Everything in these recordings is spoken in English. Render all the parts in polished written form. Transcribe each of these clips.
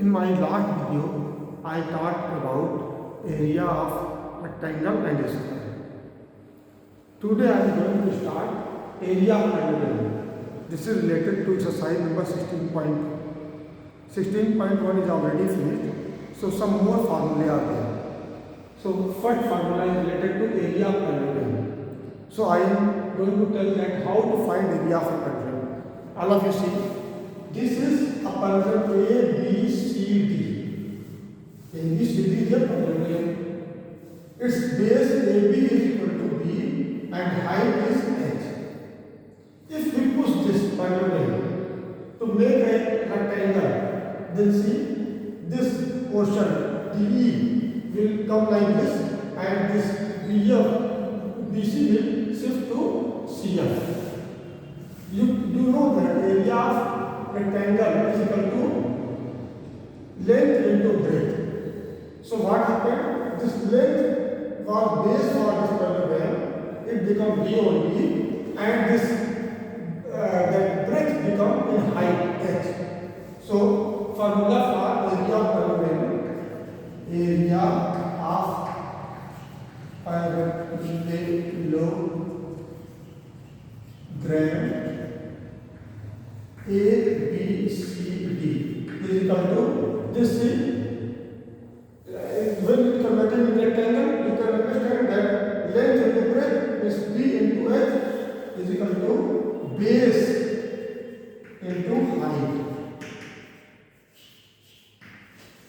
in my last video, I talked about area of rectangle and square. Today I am going to start area of parallelogram. This is related to exercise number 16.1. 16.1 is already finished, so some more formulae are there. So first formula is related to area of parallelogram. So I am going to tell that how to find area of a parallelogram. All of you see, this is a parallelogram ABCD. ABCD is a parallelogram. Its base AB is equal to B and height is H. If we push this parallelogram to make a rectangle, then see this portion DE will come like this and this BC will shift to CF. You know that area of rectangle is equal to length into breadth. So what happened? This length was base for this parallelogram. It become B only, and this that breadth become in height H. So formula for area of parallelogram: area of parallelogram ABCD is equal to this thing. When it converted in rectangle, you can understand that length into breadth is B into H is equal to base into height.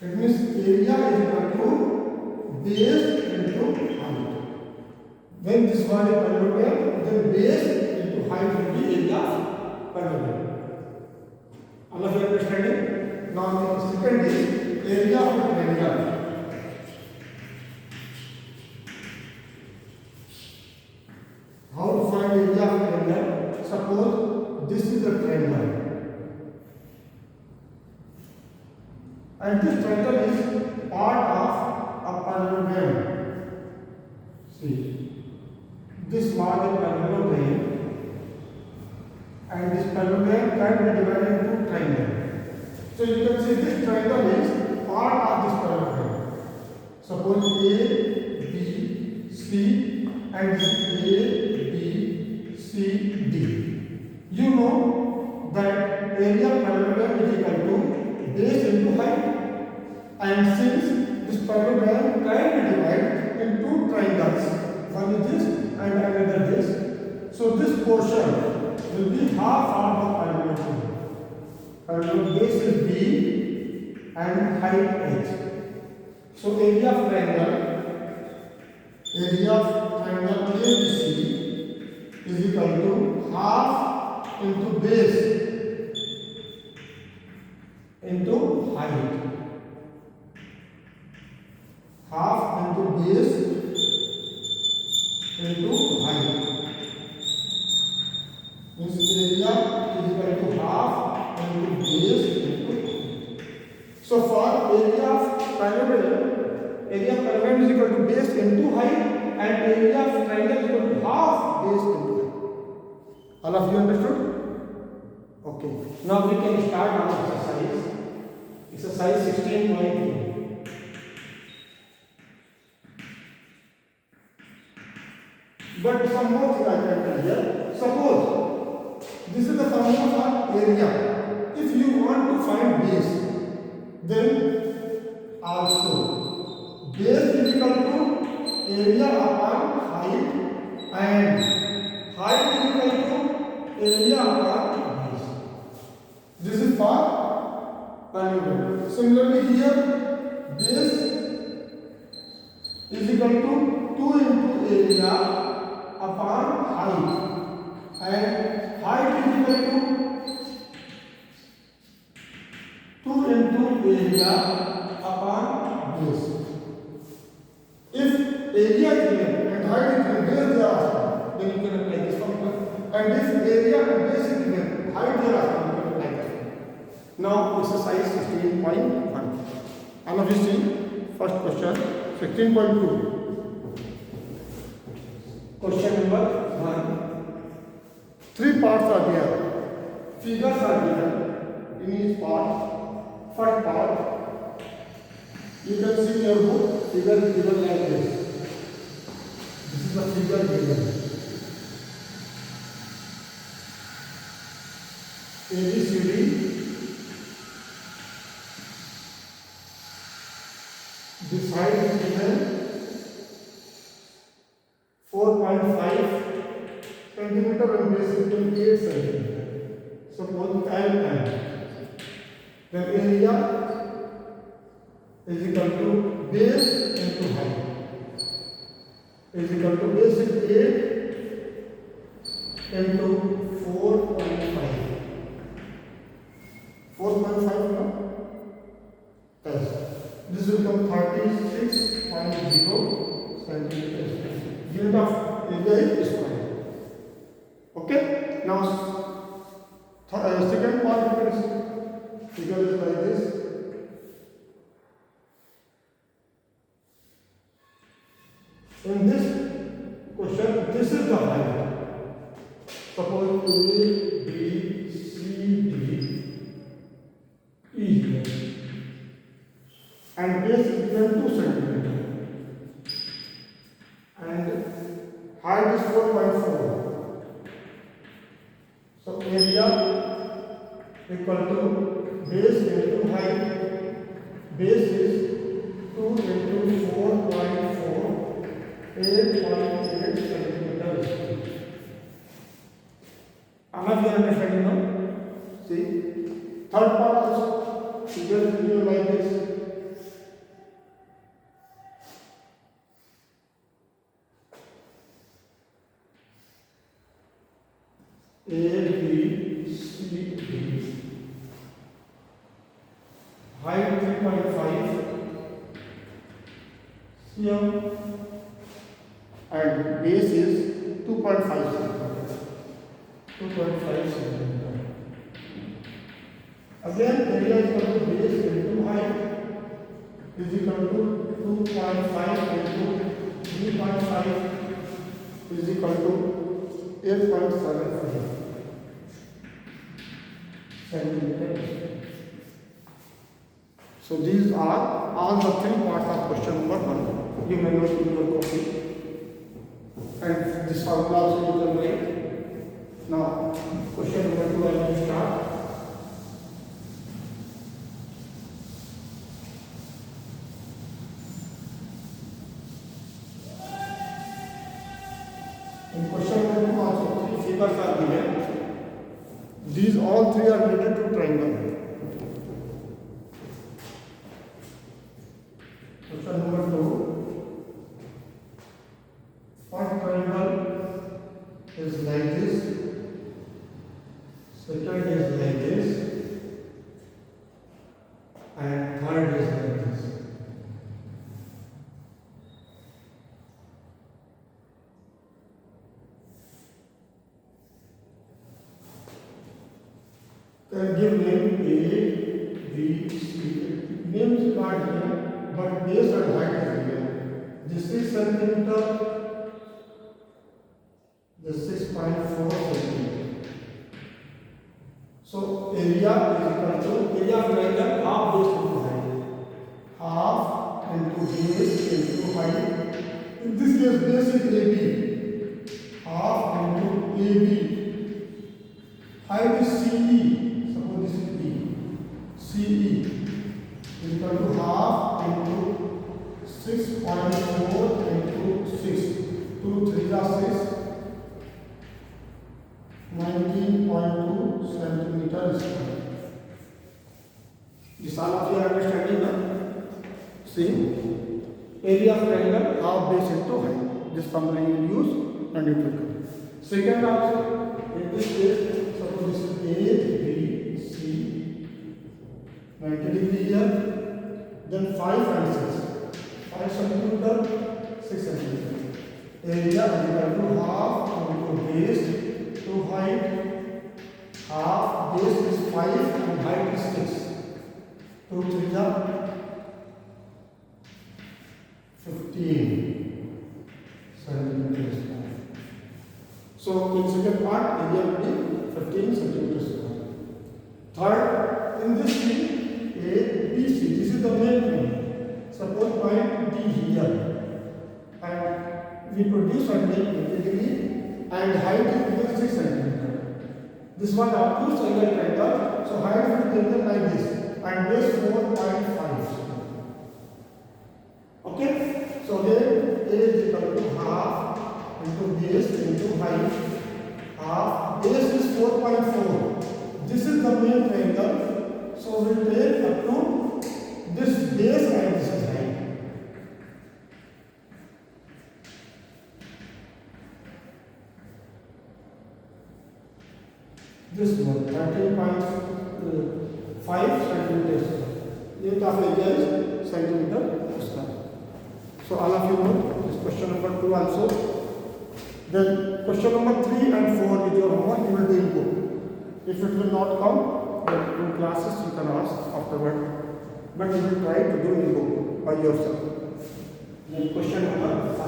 It means area is equal to base into height. When this one is parallelogram, then base into height will be area of parallelogram. All of you understanding? Now the second is area of rectangle. How to find area of triangle? Suppose this is a triangle, and this triangle is part of a parallelogram. See, this was a parallelogram, and this parallelogram can be divided into triangle. So you can say this triangle is part of this parallelogram. Suppose A, B, C, and this is A, B, C, D. You know that area of parallelogram is equal to base into height, and since this parallelogram can be divided into triangles, one is this and another this, so this portion will be half of the parallelogram. Parallelogram base is B and height H. So area of triangle ABC is equal to half into base into height. Half into base into height. Means area is equal to half into base into height. So for area of parallelogram is equal to base into height, and area of triangle is equal to half base into height. All of you understood? Okay. Now we can start our exercise. Exercise 16.2. But some more thing I can tell here. Suppose this is the formula for area. If you want to find base, then also base is equal to area upon height, and height is equal to area upon base. This is for parallelogram. Similarly here, base is equal to 2 into area upon height, and height is equal to 2 into area upon base. If area is given and height is given, base they are asking, then you can apply this formula. And if area and base is given, height they are asking, you can apply this. Now exercise 16.1. All of you see, first question 16.2. Question number 1. 3 parts are there. Figures are given in each part. First part, You can see in your book, figure given like this. This is the figure given. ABCD this height is given 4.5 centimeter and base is 28 centimeter. So both L and then area is equal to base into height is equal to base is 8 into 4.5. 4.5 now? Yes. This will become 36.0 centimeters. Unit of area is square. Okay? Now, second part you can see. Figure is like this. In this question, this is the height. Suppose A, B, C, D, E here. And base is given 2 centimeter. And height is 4.4. So area equal to base into height. Base is 2 into 4.4, 8.8 centimeters. Am I understanding now? See, third part also figure video like this. A, B, C, D. Height 3.5 cm and base is 2.5 cm. 2.5 cm. Again, area is equal to base into height is equal to 2.5 into 3.5 is equal to 8.75 centimeters. So these are all the three parts of question number 1. You may note in your copy. And this formula also you can write. Now, question number 2 I will start. In question number 2 also 3 figures are given. These all 3 are related to triangle. Question number 2. First triangle is like this. Second is like this. And third is like this. Then give name A, B, C. Names are not given, but base and height is given. This is centimeter. This is 6.4 centimeter. So area is equal to area of triangle half base into height. Half into base into height. In this case, base is AB. Half into AB. Height is CE. Suppose this is E. CE is equal to half into 6.4 into 6. 2 3 are 6. 19.2 centimeters. This all of you are understanding now? See, area of triangle half base into height. This formula you will use and it will come. Second also, in this case, suppose this is A, B, C, 90 degree here, then 5 and 6. 5 centimeter, 6 centimeter. Area is equal to half into base to height. Half base is 5 and height is 6. 2 3 are 15 centimeters. So in second part, area will be 15 centimeters. Third, in this thing, A, B, C. This is the main thing. suppose point D here, and we produce only 80 degree, and height is given 6 centimeter. This one obtuse angle triangle, so height will be taken like this, and base 4.5. Okay, so then A is equal to half into base into height. Half base is 4.4. This is the main triangle, so we will take up to this base and this is height. This one 13.5 centimeters. Unit of area is centimeter square. So all of you know this question number 2 also. Then question number 3 and 4 is your homework. You will do in book. If it will not come, then in classes you can ask afterward. But you will try to do in book by yourself. Then question number 5.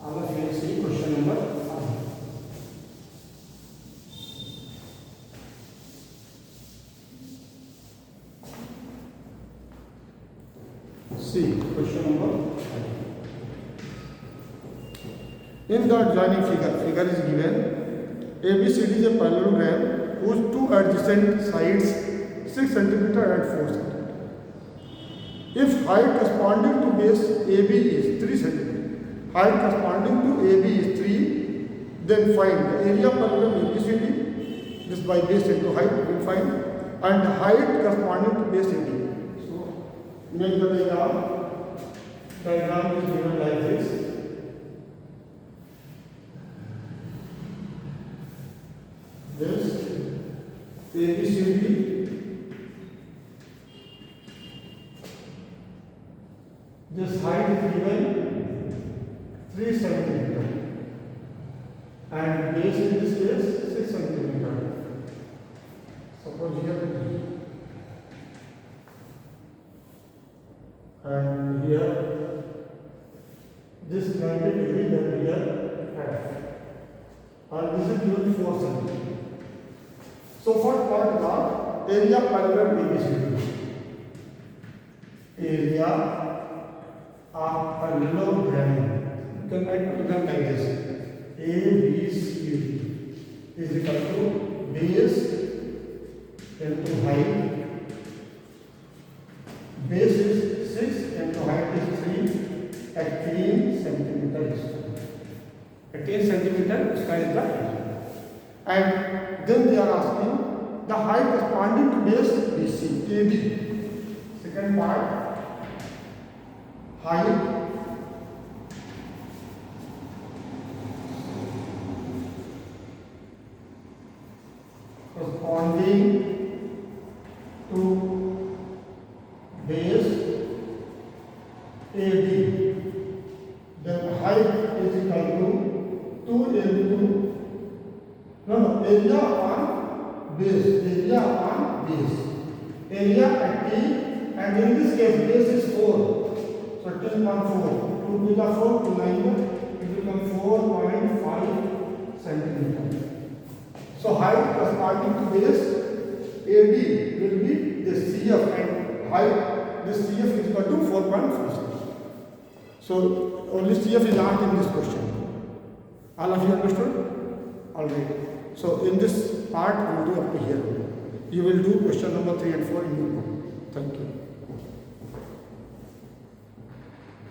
All of you will see question number 5. See question number 5. In the adjoining figure is given ABCD is a parallelogram whose two adjacent sides 6 cm and 4 cm. If height corresponding to base AB is 3 cm, height corresponding to AB is 3, then find the area parallelogram ABCD. This by base into height we will find, and height corresponding to base AB. So make the diagram. Diagram is given like this. This ABCD, this height is given 3 cm and base in this case 6 cm. Suppose here and here this 90 degree, then here F, and this is given 4 cm. So first part about area parallelogram ABCD. Area of parallelogram. You can write program like this. ABCD is equal to base into height. Base is 6 into height is 3. 18 centimeter square. 18 centimeter square is the height. And then they are asking the height corresponding to base BC, AB. Second part, height corresponding to base AB. Then height is equal to 2 into area upon base, area upon base, area at T, and in this case base is 4, so 10.4, 2 to the 4 to 9, it will become 4.5 centimeter. So height corresponding to base AD will be the CF, and height this CF is equal to 4.56. So only CF is not in this question. All of you understood? Alright. So in this part we will do up to here. You will do question number 3 and 4 in your book. Thank you.